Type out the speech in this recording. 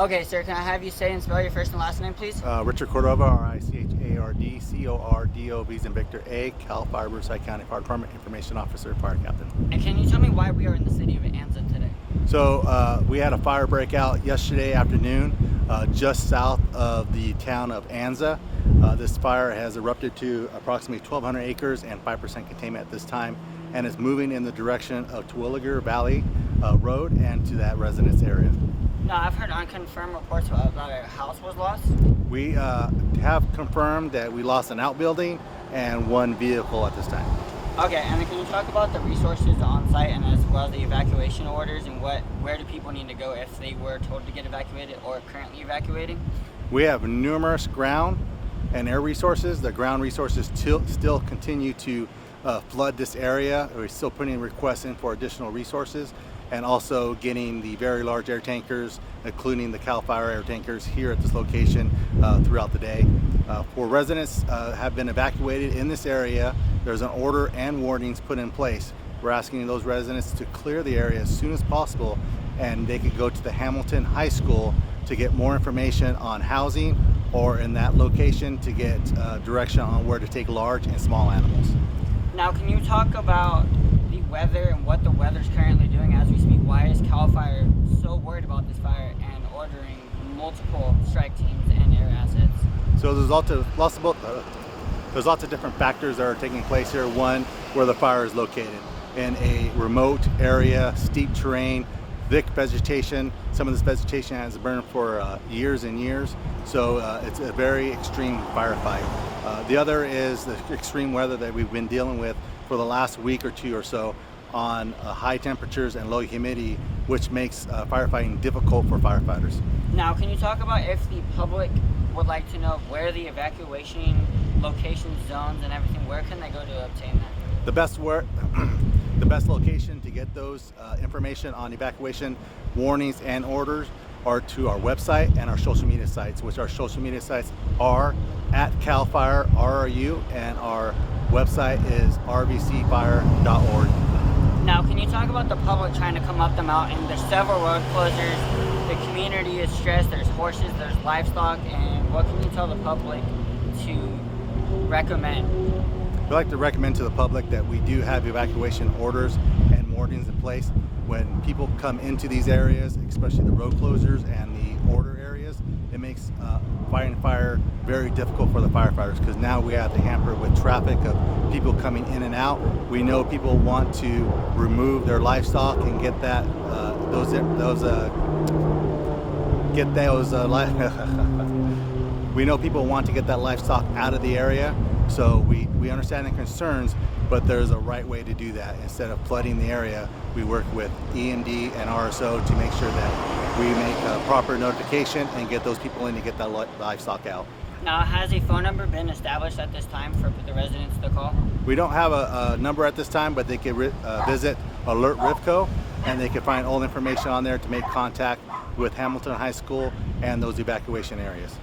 Okay, sir, can I have you say and spell your first and last name, please? Richard Cordova, R-I-C-H-A-R-D, C-O-R-D-O-V as in Victor A, Cal Fire, Riverside County Fire Department, Information Officer, Fire Captain. And can you tell me why we are in the city of ANZA today? So we had a fire breakout yesterday afternoon just south of the town of ANZA. This fire has erupted to approximately 1,200 acres and 5% containment at this time, and is moving in the direction of Terwilliger Valley Road and to that residence area. No, I've heard unconfirmed reports about a house was lost. We have confirmed that we lost an outbuilding and one vehicle at this time. Okay, and then can you talk about the resources on site and as well as the evacuation orders and where do people need to go if they were told to get evacuated or currently evacuating? We have numerous ground and air resources. The ground resources still continue to flood this area. We're still putting requests in for additional resources, and also getting the very large air tankers, including the Cal Fire air tankers, here at this location throughout the day. For residents have been evacuated in this area, there's an order and warnings put in place. We're asking those residents to clear the area as soon as possible, and they could go to the Hamilton High School to get more information on housing, or in that location to get direction on where to take large and small animals. Now, can you talk about the weather and what the weather's currently doing as we speak? Why is Cal Fire so worried about this fire and ordering multiple strike teams and air assets? So there's lots of different factors that are taking place here. One, where the fire is located, in a remote area, steep terrain, thick vegetation. Some of this vegetation has burned for years and years, so it's a very extreme firefight. The other is the extreme weather that we've been dealing with for the last week or two or so on high temperatures and low humidity, which makes firefighting difficult for firefighters. Now, can you talk about if the public would like to know where the evacuation locations, zones, and everything, where can they go to obtain that? The best location to get those information on evacuation warnings and orders are to our website and our social media sites, which our social media sites are at Cal Fire RRU, and our website is rvcfire.org. Now, can you talk about the public trying to come up the mountain? There's several road closures, the community is stressed, there's horses, there's livestock, and what can you tell the public to recommend? We'd like to recommend to the public that we do have evacuation orders and warnings in place. When people come into these areas, especially the road closures and the order areas, it makes fighting fire very difficult for the firefighters, because now we have to hamper with traffic of people coming in and out. We know people want to remove their livestock and get that we know people want to get that livestock out of the area. So we understand the concerns, but there's a right way to do that. Instead of flooding the area, we work with E&D and RSO to make sure that we make a proper notification and get those people in to get that livestock out. Now, has a phone number been established at this time for the residents to call? We don't have a number at this time, but they can visit Alert Rivco, and they can find all the information on there to make contact with Hamilton High School and those evacuation areas.